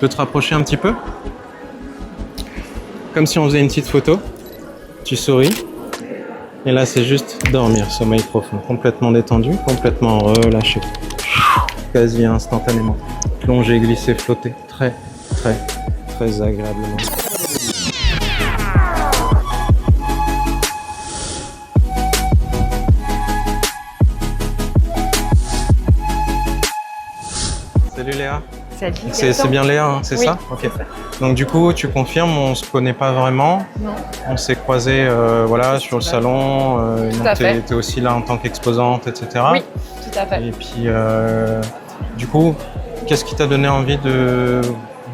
peux te rapprocher un petit peu? Comme si on faisait une petite photo. Tu souris. Et là, c'est juste dormir, sommeil profond. Complètement détendu, complètement relâché. Quasi instantanément. Plonger, glisser, flotter. Très, très, très agréablement. Salut Léa. Salut. C'est bien Léa, hein, c'est oui, ça? Ok. c'est ça. Donc du coup, tu confirmes, on se connaît pas vraiment. Non. On s'est croisés voilà, sur le salon. Tout à fait. Tu es aussi là en tant qu'exposante, etc. Oui, tout à fait. Et puis, du coup, qu'est-ce qui t'a donné envie de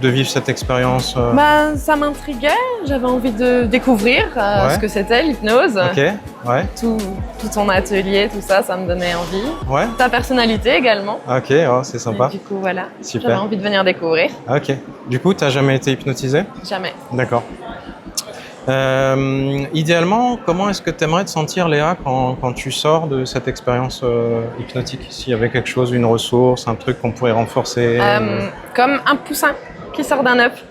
vivre cette expérience Bah, ça m'intriguait, j'avais envie de découvrir Ouais. ce que c'était l'hypnose. Ok, ouais, Tout ton atelier, tout ça, ça me donnait envie. ouais, Ta personnalité également. ok, oh, c'est sympa. Et du coup, voilà, Super. j'avais envie de venir découvrir. Ok. Du coup, t'as jamais été hypnotisé? Jamais. D'accord. Idéalement, comment est-ce que tu aimerais te sentir, Léa, quand tu sors de cette expérience hypnotique? S'il y avait quelque chose, une ressource, un truc qu'on pourrait renforcer Comme un poussin qui sort d'un œuf.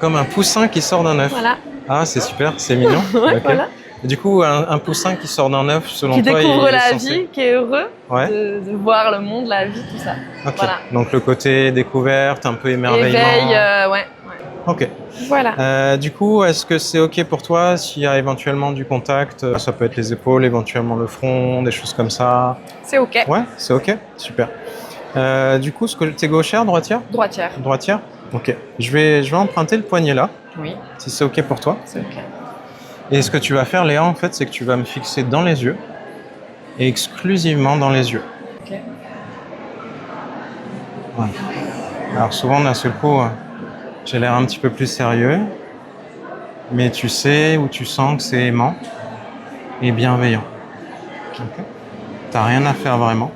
Comme un poussin qui sort d'un œuf. Voilà. Ah, c'est super, c'est mignon. Ouais, Ok. voilà. Et du coup, un poussin qui sort d'un œuf, selon Qui toi, découvre il est la censé- vie, qui est heureux Ouais. de voir le monde, la vie, tout ça. Ok. Voilà. Donc le côté découverte, un peu émerveillement. Éveil, ouais. Ok. Voilà. Du coup, est-ce que c'est ok pour toi s'il y a éventuellement du contact? Ça peut être les épaules, éventuellement le front, des choses comme ça. C'est ok. Ouais, c'est ok. Super. Du coup, t'es gauchère, droitière? Droitière. Droitière. Ok. Je vais emprunter le poignet là, Oui, si c'est ok pour toi. c'est ok. Et ce que tu vas faire, Léa, en fait, c'est que tu vas me fixer dans les yeux, et exclusivement dans les yeux. Ok. Ouais. Alors souvent, d'un seul coup, j'ai l'air un petit peu plus sérieux, mais tu sais ou tu sens que c'est aimant et bienveillant. Ok. T'as rien à faire vraiment.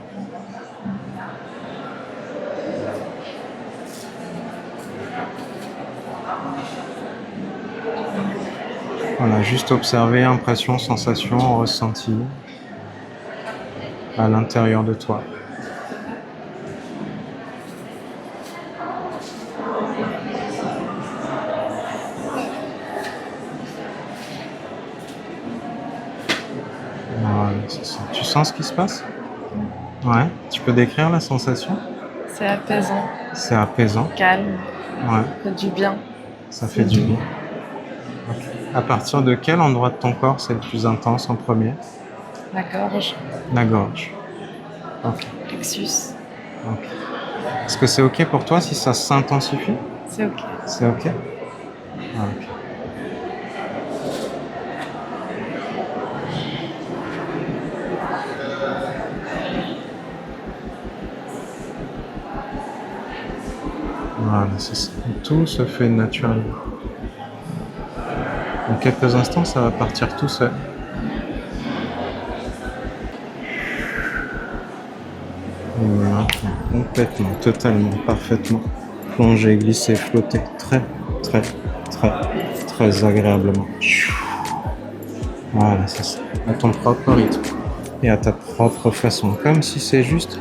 Voilà, juste observer impression, sensation, ressenti à l'intérieur de toi. Voilà, c'est ça. Tu sens ce qui se passe? Ouais. Tu peux décrire la sensation? C'est apaisant, C'est apaisant. calme, Ouais. ça fait du bien. Ça fait du bien. Ok. À partir de quel endroit de ton corps c'est le plus intense en premier? La gorge, La gorge. Ok. plexus, Ok. Est-ce que c'est ok pour toi si ça s'intensifie? c'est ok. C'est ok? Ah, ok. Voilà, c'est ça. Tout se fait naturellement. Dans quelques instants, ça va partir tout seul. Et maintenant, complètement, totalement, parfaitement. Plonger, glisser, flotter. Très, très, très, très agréablement. Voilà, c'est ça. À ton propre rythme. Et à ta propre façon. Comme si c'est juste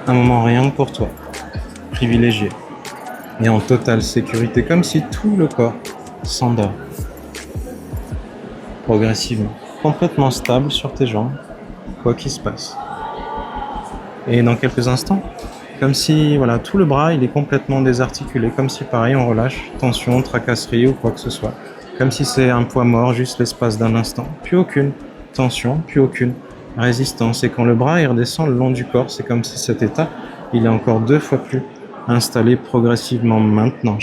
un moment rien que pour toi. Privilégié. Et en totale sécurité. Comme si tout le corps s'endort. Progressivement. Complètement stable sur tes jambes. Quoi qu'il se passe. Et dans quelques instants, comme si voilà, tout le bras il est complètement désarticulé, comme si pareil on relâche tension, tracasserie ou quoi que ce soit. Comme si c'est un poids mort juste l'espace d'un instant. Puis aucune tension, puis aucune résistance. Et quand le bras il redescend le long du corps, c'est comme si cet état il est encore 2 fois plus installé progressivement maintenant.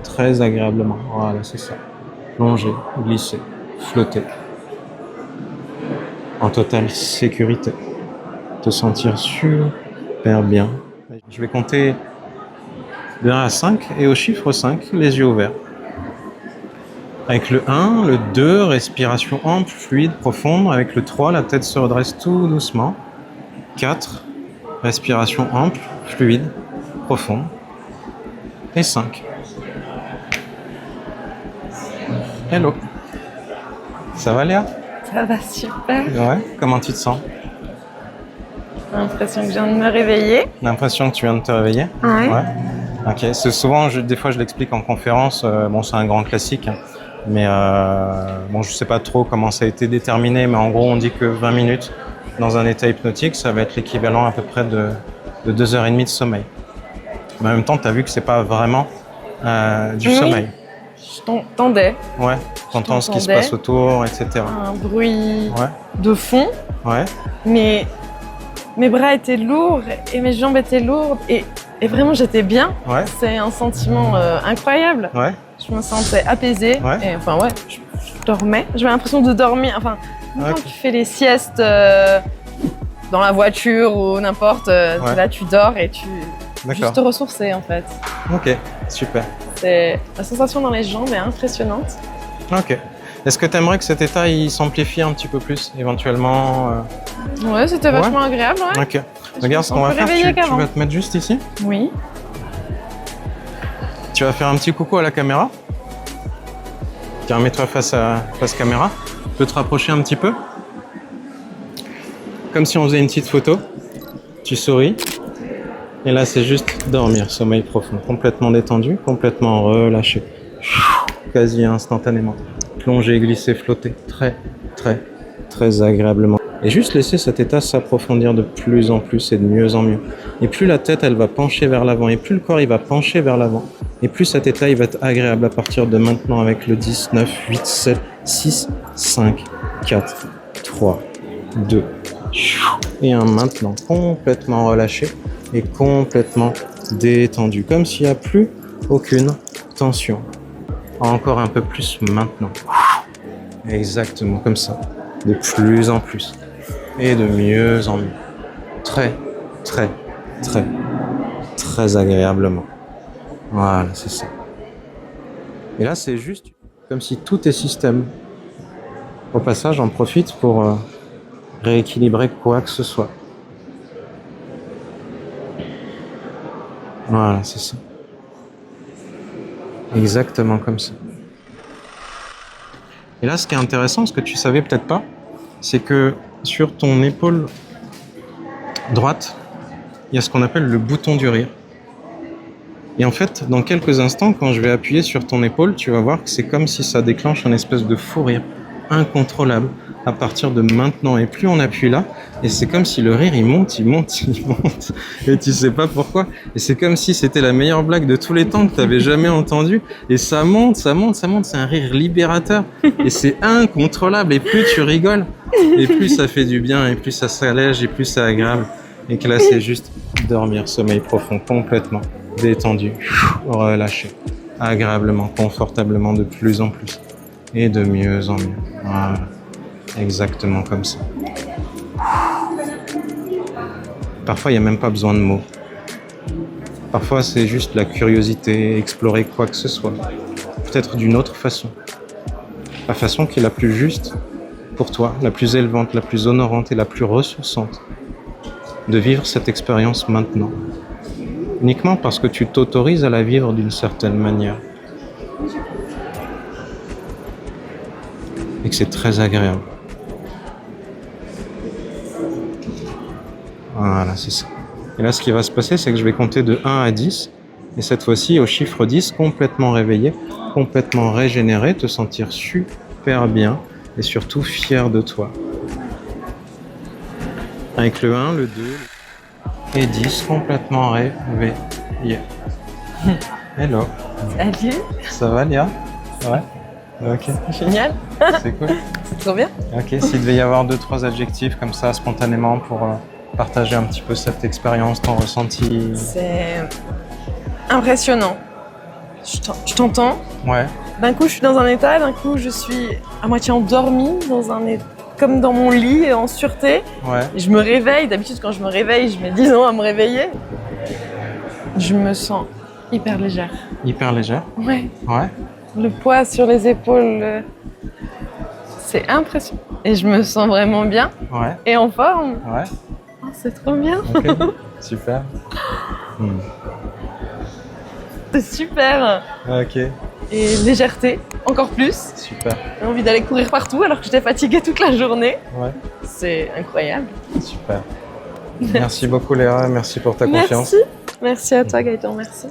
Très agréablement. Voilà, c'est ça. Plonger, glisser, flotter. En totale sécurité. Te sentir super bien. Je vais compter de 1 à 5 et au chiffre 5, les yeux ouverts. Avec le 1, le 2, respiration ample, fluide, profonde. Avec le 3, la tête se redresse tout doucement. 4, respiration ample, fluide, profonde. Et 5. Hello. Ça va Léa? Ça va super. Ouais. Comment tu te sens? J'ai l'impression que je viens de me réveiller. L'impression que tu viens de te réveiller? Ouais. Ok, c'est souvent, des fois je l'explique en conférence, bon c'est un grand classique, hein, mais bon je sais pas trop comment ça a été déterminé, mais en gros on dit que 20 minutes dans un état hypnotique, ça va être l'équivalent à peu près de 2h30 de sommeil. Mais en même temps, tu as vu que c'est pas vraiment du sommeil. Je t'entendais. Ouais, t'entends ce qui se passe autour, etc. Un bruit de fond. Ouais. Mais mes bras étaient lourds et mes jambes étaient lourdes et vraiment j'étais bien. Ouais. C'est un sentiment incroyable. Ouais. Je me sentais apaisée. Ouais. Et enfin ouais, je dormais. J'avais l'impression de dormir. Enfin, quand tu fais les siestes dans la voiture ou n'importe, là tu dors et tu juste te ressourcer en fait. Ok, super. La sensation dans les jambes est impressionnante. Ok. Est-ce que tu aimerais que cet état il s'amplifie un petit peu plus, éventuellement Ouais, c'était vachement agréable. Ouais. Ok. Regarde ce qu'on va faire. Tu vas te mettre juste ici. Oui. Tu vas faire un petit coucou à la caméra. Tiens, mets-toi face caméra. Tu peux te rapprocher un petit peu. Comme si on faisait une petite photo. Tu souris. Et là, c'est juste dormir, sommeil profond, complètement détendu, complètement relâché, quasi instantanément. Plonger, glisser, flotter, très, très, très agréablement. Et juste laisser cet état s'approfondir de plus en plus et de mieux en mieux. Et plus la tête, elle va pencher vers l'avant, et plus le corps, il va pencher vers l'avant. Et plus cet état, il va être agréable à partir de maintenant avec le 10, 9, 8, 7, 6, 5, 4, 3, 2, et un maintenant complètement relâché et complètement détendu, comme s'il n'y a plus aucune tension. Encore un peu plus maintenant. Exactement comme ça, de plus en plus et de mieux en mieux. Très, très, très, très agréablement. Voilà, c'est ça. Et là, c'est juste comme si tout est système. Au passage, j'en profite pour rééquilibrer quoi que ce soit. Voilà, c'est ça. Exactement comme ça. Et là, ce qui est intéressant, ce que tu savais peut-être pas, c'est que sur ton épaule droite, il y a ce qu'on appelle le bouton du rire. Et en fait, dans quelques instants, quand je vais appuyer sur ton épaule, tu vas voir que c'est comme si ça déclenche un espèce de fou rire incontrôlable à partir de maintenant. Et plus on appuie là, et c'est comme si le rire, il monte, il monte, il monte. Et tu sais pas pourquoi. Et c'est comme si c'était la meilleure blague de tous les temps que tu n'avais jamais entendue. Et ça monte, ça monte, ça monte. C'est un rire libérateur. Et c'est incontrôlable. Et plus tu rigoles, et plus ça fait du bien, et plus ça s'allège, et plus c'est agréable. Et que là, c'est juste dormir, sommeil profond, complètement détendu, relâché, agréablement, confortablement, de plus en plus. Et de mieux en mieux. Voilà. Exactement comme ça. Parfois, il n'y a même pas besoin de mots. Parfois, c'est juste la curiosité, explorer quoi que ce soit. Peut-être d'une autre façon. La façon qui est la plus juste pour toi, la plus élevante, la plus honorante et la plus ressourçante. De vivre cette expérience maintenant. Uniquement parce que tu t'autorises à la vivre d'une certaine manière. Et que c'est très agréable. Voilà, c'est ça. Et là, ce qui va se passer, c'est que je vais compter de 1 à 10. Et cette fois-ci, au chiffre 10, complètement réveillé, complètement régénéré, te sentir super bien et surtout fier de toi. Avec le 1, le 2 et 10, complètement réveillé. Hello. Salut. Ça va, Léa? Ouais. Ok. Génial. C'est cool. C'est trop bien. Ok, s'il devait y avoir 2-3 adjectifs comme ça, spontanément, pour partager un petit peu cette expérience, ton ressenti. C'est impressionnant. Je t'entends. Ouais. D'un coup, je suis dans un état, d'un coup, je suis à moitié endormie, comme dans mon lit, en sûreté. Ouais. Et je me réveille. D'habitude, quand je me réveille, je mets 10 ans à me réveiller. Je me sens hyper légère. Hyper légère. Ouais. Ouais. Le poids sur les épaules, c'est impressionnant. Et je me sens vraiment bien. Ouais. Et en forme. Ouais. Oh, c'est trop bien. Ok. Super. C'est super. Ok. Et légèreté, encore plus. Super. J'ai envie d'aller courir partout alors que j'étais fatiguée toute la journée. Ouais. C'est incroyable. Super. Merci beaucoup Léa, merci pour ta confiance. Merci à toi Gaëtan, merci.